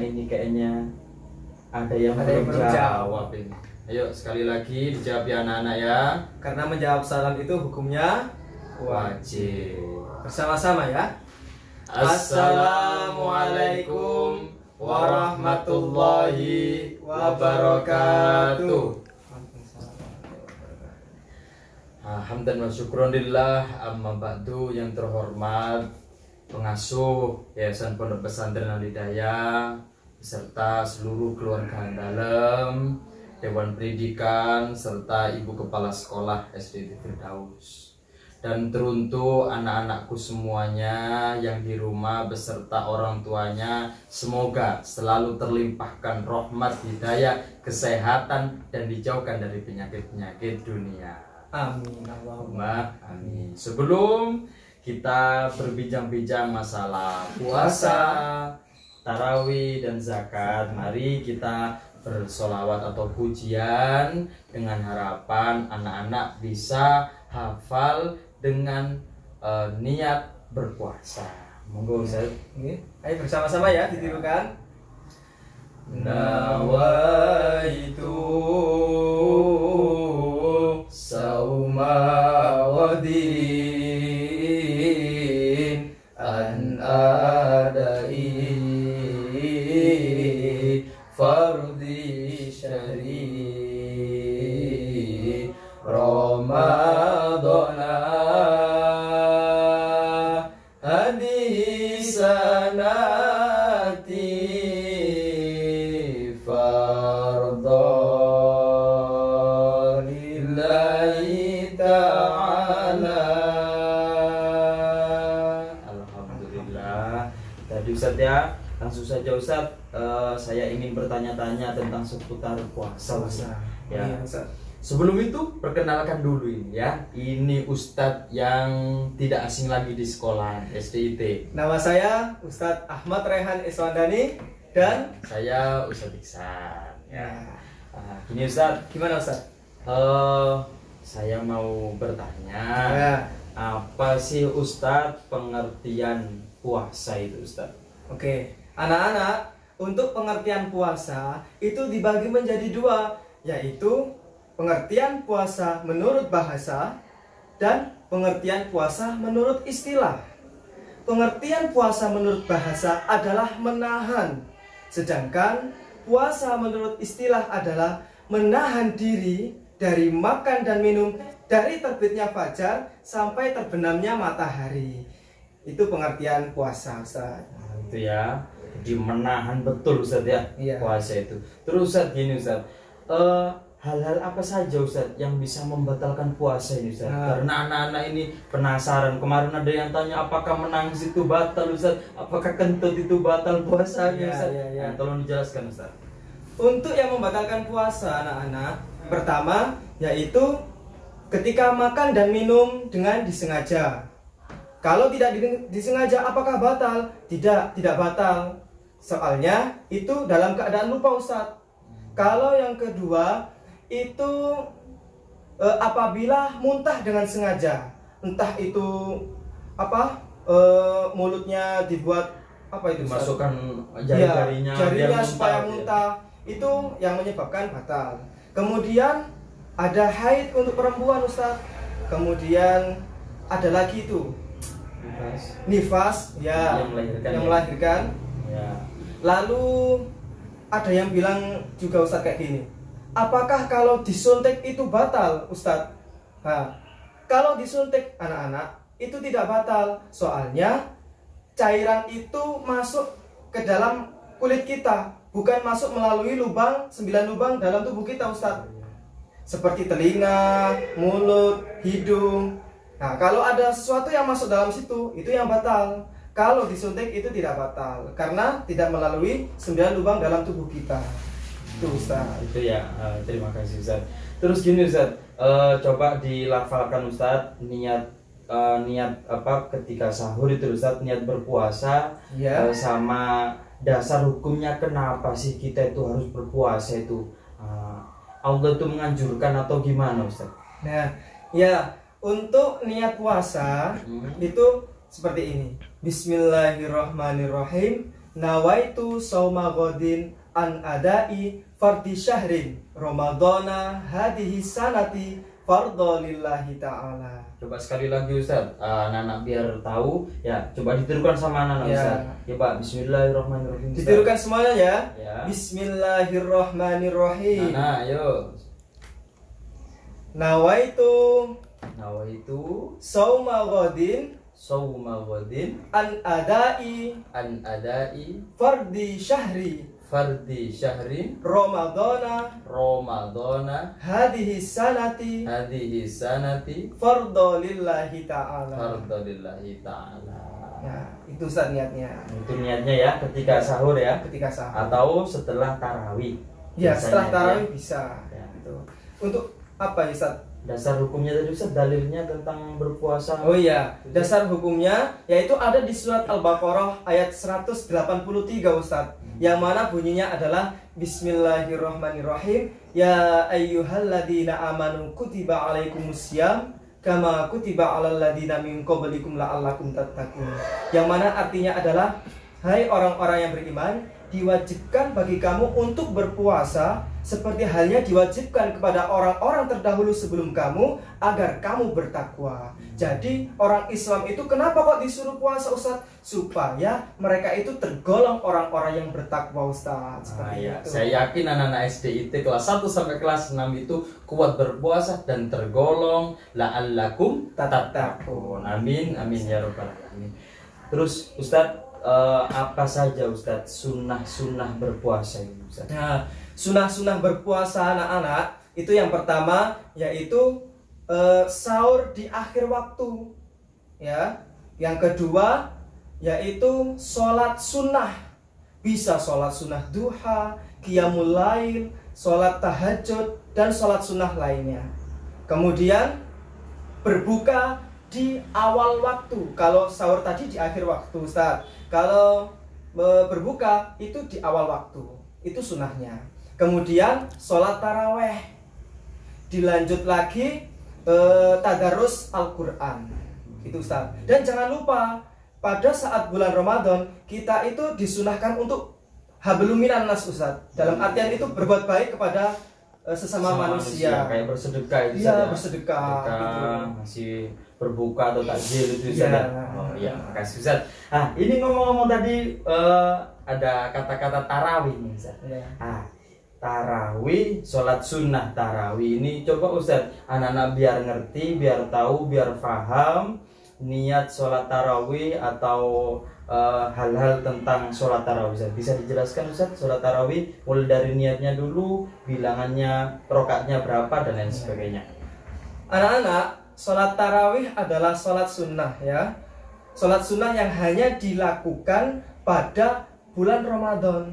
ini kayaknya ada yang belum jawab ini. Ayo sekali lagi dijawab ya anak-anak ya. Karena menjawab salam itu hukumnya Wajib. Bersama-sama ya. Assalamualaikum warahmatullahi wabarakatuh. Hamdan wa syukronillah, amma ba'du. Yang terhormat pengasuh Yayasan Pondok Pesantren Al-Hidayah beserta seluruh keluarga dalam, Dewan Pendidikan serta Ibu Kepala Sekolah SD Firdaus, dan teruntuk anak-anakku semuanya yang di rumah beserta orang tuanya, semoga selalu terlimpahkan rahmat, hidayah, kesehatan, dan dijauhkan dari penyakit-penyakit dunia. Amin Allahumma amin. Sebelum kita berbincang-bincang masalah puasa, tarawih, dan zakat, mari kita bersolawat atau pujian dengan harapan anak-anak bisa hafal dengan niat berpuasa. Monggo Ustaz. Ayo bersama-sama ya ditirukan. Nawaitu sauma wadin an adai fardi syari Ramadana hadisanati fardanillahi ta'ala. Alhamdulillah. Tadi Ustaz ya, langsung saja Ustaz, saya ingin bertanya-tanya tentang seputar puasa. Ya. Sebelum itu perkenalkan dulu ini ya. Ini Ustadz yang tidak asing lagi di sekolah SDIT. Nama saya Ustadz Ahmad Rehan Iswandani dan saya Ustadz Iksan. Ya. Gini Ustadz, gimana Ustadz? Saya mau bertanya, apa sih Ustadz pengertian puasa itu Ustadz? Oke, anak-anak, untuk pengertian puasa itu dibagi menjadi dua, yaitu pengertian puasa menurut bahasa dan pengertian puasa menurut istilah. Pengertian puasa menurut bahasa adalah menahan, sedangkan puasa menurut istilah adalah menahan diri dari makan dan minum dari terbitnya fajar sampai terbenamnya matahari. Itu pengertian puasa, Ustaz. Itu ya, jadi menahan betul Ustaz ya, puasa itu. Terus Ustaz gini Ustaz, hal-hal apa saja Ustaz yang bisa membatalkan puasa ini Ustaz? Karena anak-anak ini penasaran. Kemarin ada yang tanya apakah menangis itu batal Ustaz, apakah kentut itu batal puasanya Ustaz? Nah, tolong dijelaskan Ustaz. Untuk yang membatalkan puasa anak-anak, pertama yaitu ketika makan dan minum dengan disengaja. Kalau tidak disengaja apakah batal? Tidak batal. Soalnya itu dalam keadaan lupa Ustaz. Kalau yang kedua itu apabila muntah dengan sengaja, entah itu mulutnya dibuat itu masukkan jari-jarinya supaya muntah, itu yang menyebabkan batal. Kemudian ada haid untuk perempuan Ustaz. Kemudian ada lagi itu nifas ya, yang melahirkan. Ya. Lalu ada yang bilang juga Ustaz kayak gini, apakah kalau disuntik itu batal Ustaz? Kalau disuntik anak-anak itu tidak batal, soalnya cairan itu masuk ke dalam kulit kita, bukan masuk melalui 9 lubang dalam tubuh kita Ustaz, seperti telinga, mulut, hidung. Nah, kalau ada sesuatu yang masuk dalam situ, itu yang batal. Kalau disuntik itu tidak batal, karena tidak melalui 9 lubang dalam tubuh kita. Itu Ustaz. Itu ya, terima kasih Ustaz. Terus gini Ustaz, coba dilafalkan Ustaz niat ketika sahur itu Ustaz, niat berpuasa sama dasar hukumnya kenapa sih kita itu harus berpuasa itu. Allah itu menganjurkan atau gimana Ustaz? Nah, ya, untuk niat puasa itu seperti ini. Bismillahirrahmanirrahim. nawaitu sauma ghadin an adai fardhi syahrin ramadhana hadhihi sanati fardhu lillahi ta'ala. Coba sekali lagi Ustaz, anak-anak biar tahu ya, coba ditirukan sama anak-anak Ya. Ustaz. Ya Pak, bismillahirrahmanirrahim. Ustaz. Ditirukan semuanya ya. Ya. Bismillahirrahmanirrahim. Nah, ayo. Nawaitu Nawaitu sauma ghadin sauma ghadin an adai an adai fardhi syahri fardhi syahrin ramadhana ramadhana hadhihi sanati hadhihi sanati fardhu lillahi ta'ala. fardhillahi ta'ala. Ya, itu Ustaz niatnya. Itu niatnya ya ketika sahur ya, Ketika sahur. atau setelah tarawih. Ya, setelah Biasanya tarawih ya. bisa. Ya. Gitu. Untuk apa ya, Ustaz? Dasar hukumnya tadi Ustaz, dalilnya tentang berpuasa. Oh iya, dasar hukumnya yaitu ada di surat Al-Baqarah ayat 183 Ustaz. Yang mana bunyinya adalah Bismillahirrahmanirrahim. Ya ayyuhalladzina amanu kutiba alaikumusiyam kama kutiba alal ladzina min qablikum la'allakum tattaqun. Yang mana artinya adalah, hai orang-orang yang beriman, diwajibkan bagi kamu untuk berpuasa seperti halnya diwajibkan kepada orang-orang terdahulu sebelum kamu agar kamu bertakwa. Jadi orang Islam itu kenapa kok disuruh puasa Ustaz? Supaya mereka itu tergolong orang-orang yang bertakwa Ustaz. Seperti Ya. itu. Saya yakin anak-anak SD itu kelas 1 sampai kelas 6 itu kuat berpuasa dan tergolong la'allakum tattaqun. Amin amin ya rabbal alamin. Terus Ustaz, apa saja Ustadz sunnah-sunnah berpuasa ini Ustadz? Nah, sunnah-sunnah berpuasa anak-anak itu yang pertama yaitu sahur di akhir waktu, ya. Yang kedua yaitu sholat sunnah, bisa sholat sunnah duha, qiyamul lail, sholat tahajud dan sholat sunnah lainnya. Kemudian berbuka di awal waktu. Kalau sahur tadi di akhir waktu Ustaz. Kalau berbuka itu di awal waktu. Itu sunnahnya. Kemudian sholat taraweh. Dilanjut lagi tadarus Al-Quran. Itu Ustaz. Dan jangan lupa pada saat bulan Ramadan kita itu disunahkan untuk hablum minan nas Ustaz. Dalam artian itu berbuat baik kepada sesama manusia. Kayak bersedekah itu Iya, Ustaz, ya? bersedekah gitu. Masih berbuka atau takjil itu Iya. Ustaz. Oh iya, makasih Ustaz. Ini ngomong-ngomong tadi ada kata-kata tarawih nih Ustaz. Iya. Tarawih, sholat sunnah tarawih ini coba Ustaz, anak-anak biar ngerti, biar tahu, biar paham niat sholat tarawih atau hal-hal tentang sholat tarawih Ustaz. Bisa dijelaskan Ustaz sholat tarawih mulai dari niatnya dulu, bilangannya, rakaatnya berapa dan lain sebagainya. Anak-anak, sholat tarawih adalah sholat sunnah ya. Sholat sunnah yang hanya dilakukan pada bulan Ramadan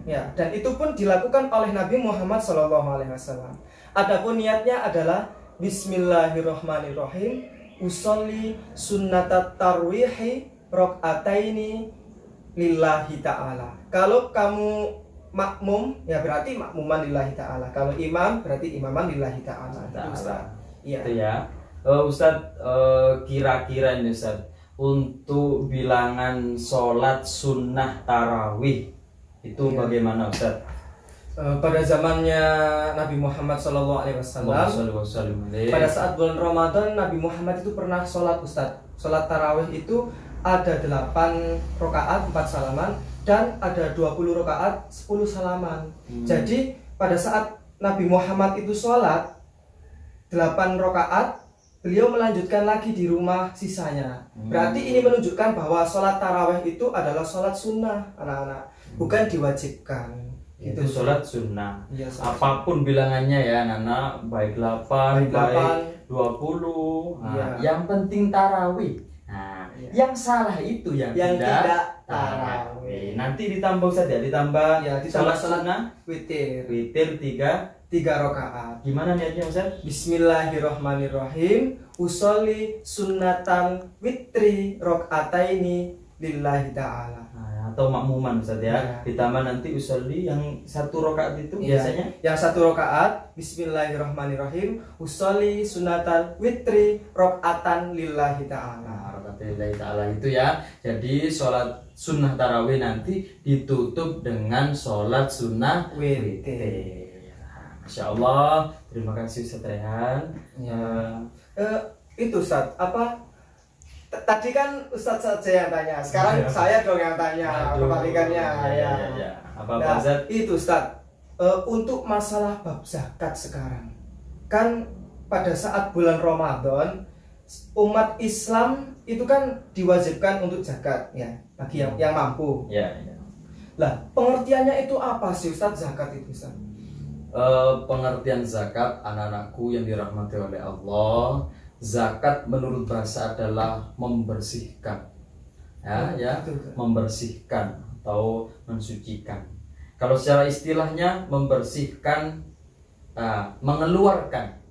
ya, dan itu pun dilakukan oleh Nabi Muhammad SAW. Adapun niatnya adalah Bismillahirrahmanirrahim, usolli sunnatat tarwihi rok'ataini lillahi ta'ala. Kalau kamu makmum ya berarti makmuman lillahi ta'ala. Kalau imam berarti imaman lillahi ta'ala. Iya. Itu ya. Ustadz, kira-kira ini Ustadz, untuk bilangan sholat sunnah tarawih itu bagaimana Ustadz? Pada zamannya Nabi Muhammad SAW, pada saat bulan Ramadan Nabi Muhammad itu pernah sholat Ustadz. Sholat tarawih itu ada 8 rakaat 4 salaman dan ada 20 rakaat 10 salaman. Jadi pada saat Nabi Muhammad itu sholat 8 rakaat, beliau melanjutkan lagi di rumah sisanya. Berarti ini menunjukkan bahwa sholat tarawih itu adalah sholat sunnah anak-anak, bukan diwajibkan. Itu sholat sunnah. Ya, apapun bilangannya ya anak-anak, baik 8, baik 20. Yang penting tarawih. Yang salah itu yang tidak tarawih. Nanti ditambah saja, ditambah sholat sunnah witir 3 rakaat. Gimana niatnya Ustaz? Bismillahirrahmanirrahim, usolli sunnatan witri rakaataini lillahi ta'ala. Atau makmuman Ustaz ya. Ditambah nanti usolli yang 1 rakaat itu biasanya. Yang 1 rakaat Bismillahirrahmanirrahim, usolli sunnatan witri rakaatan lillahi ta'ala. Rakaat Lillahi ta'ala itu ya. Jadi sholat sunnah tarawih nanti ditutup dengan sholat sunnah witir. Masya Allah, terima kasih Ustaz Rehan. Itu Ustaz, apa tadi kan Ustaz saja yang tanya, sekarang saya dong yang tanya kebalikannya ya. Apa Ustaz? Itu Ustaz, untuk masalah bab zakat sekarang kan pada saat bulan Ramadan umat Islam itu kan diwajibkan untuk zakat ya bagi yang mampu. Lah, pengertiannya itu apa sih Ustaz zakat itu Ustaz? Pengertian zakat anak-anakku yang dirahmati oleh Allah, zakat menurut bahasa adalah membersihkan. Membersihkan atau mensucikan. Kalau secara istilahnya membersihkan, mengeluarkan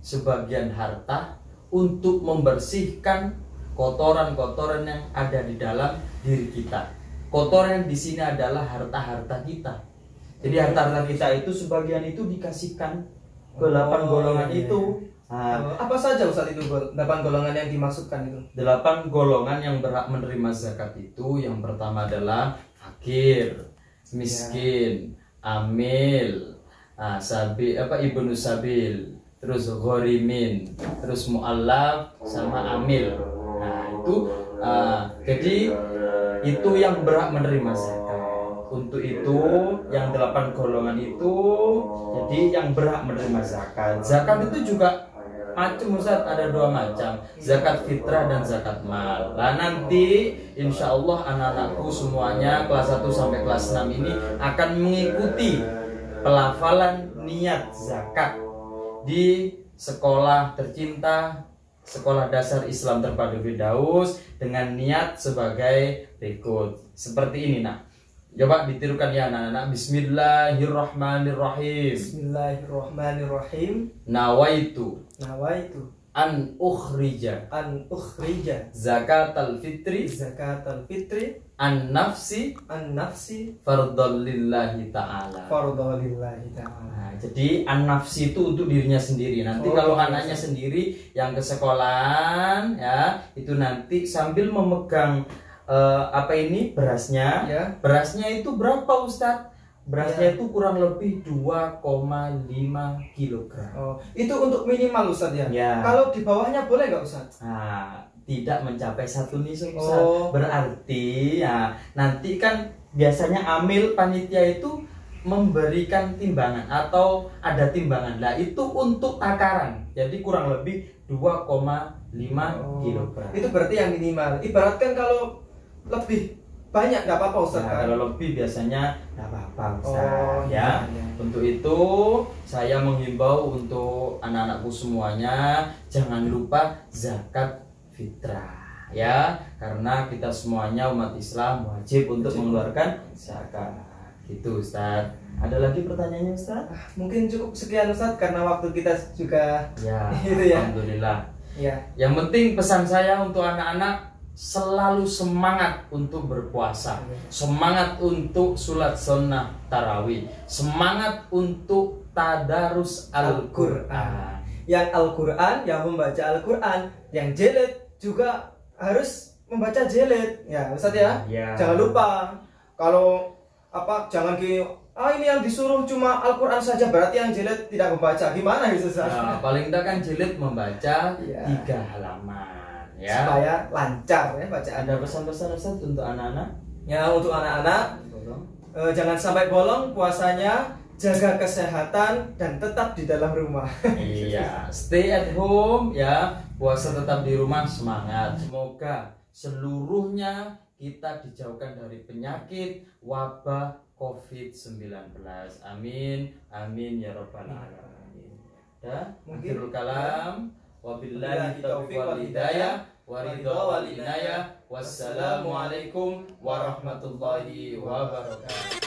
sebagian harta untuk membersihkan kotoran-kotoran yang ada di dalam diri kita. Kotoran di sini adalah harta-harta kita. Jadi harta-harta kita itu sebagian itu dikasihkan ke 8 golongan itu. Apa saja Ustaz itu 8 golongan yang dimaksudkan itu? 8 golongan yang berhak menerima zakat itu, yang pertama adalah fakir, miskin, amil, ibnu sabil, terus ghorimin, terus mu'allaf sama amil. Jadi itu yang berhak menerima zakat. Untuk itu yang 8 golongan itu jadi yang berhak menerima zakat. Zakat itu juga macam Ustaz, ada 2 macam, zakat fitrah dan zakat mal. Nah nanti insya Allah anak-anakku semuanya kelas 1 sampai kelas 6 ini akan mengikuti pelafalan niat zakat di sekolah tercinta, Sekolah Dasar Islam Terpadu Firdaus, dengan niat sebagai berikut. Seperti ini nak. Coba ditirukan ya anak-anak. Bismillahirrahmanirrahim. Bismillahirrahmanirrahim. Nawaitu an ukhrija zakatal fitri an nafsi fardhal lillahi ta'ala. Nah, jadi an nafsi itu untuk dirinya sendiri. Nanti kalau anaknya sendiri yang ke sekolahan ya, itu nanti sambil memegang berasnya. Berasnya itu berapa Ustadz? Berasnya itu kurang lebih 2,5 kg. Itu untuk minimal Ustadz ya? Kalau di bawahnya boleh nggak Ustadz? Tidak mencapai 1 nisab Ustadz. Berarti nanti kan biasanya amil panitia itu memberikan timbangan atau ada timbangan. Nah itu untuk takaran. Jadi kurang lebih 2,5 kg. Itu berarti yang minimal. Ibaratkan kalau lebih banyak nggak apa-apa Ustaz. Kalau lebih biasanya nggak apa-apa Ustaz. Untuk itu saya menghimbau untuk anak-anakku semuanya, jangan lupa zakat fitrah ya, karena kita semuanya umat Islam wajib untuk mengeluarkan zakat. Gitu Ustaz. Ada lagi pertanyaannya Ustaz? Mungkin cukup sekian Ustaz karena waktu kita juga gitu ya. Alhamdulillah. Yang penting pesan saya untuk anak-anak, selalu semangat untuk berpuasa, semangat untuk sholat sunnah tarawih, semangat untuk tadarus Al-Quran. Yang Al-Quran, yang membaca Al-Quran, yang jilid juga harus membaca jilid ya Ustaz ya. Jangan lupa, kalau jangan ini yang disuruh cuma Al-Quran saja berarti yang jilid tidak membaca, gimana itu Ustaz? Paling tidak kan jilid membaca 3 halaman. Supaya lancar ya bacaan. Ada pesan-pesan Ustaz untuk anak-anak? Ya, untuk anak-anak jangan sampai bolong puasanya, jaga kesehatan dan tetap di dalam rumah. Stay at home ya, puasa tetap di rumah, semangat. Semoga seluruhnya kita dijauhkan dari penyakit wabah COVID-19. Amin, amin ya rabbal alamin. Akhirul kalam. Wabillahi taufiq wal hidayah wa ridha wal inayah. Wassalamualaikum warahmatullahi wabarakatuh.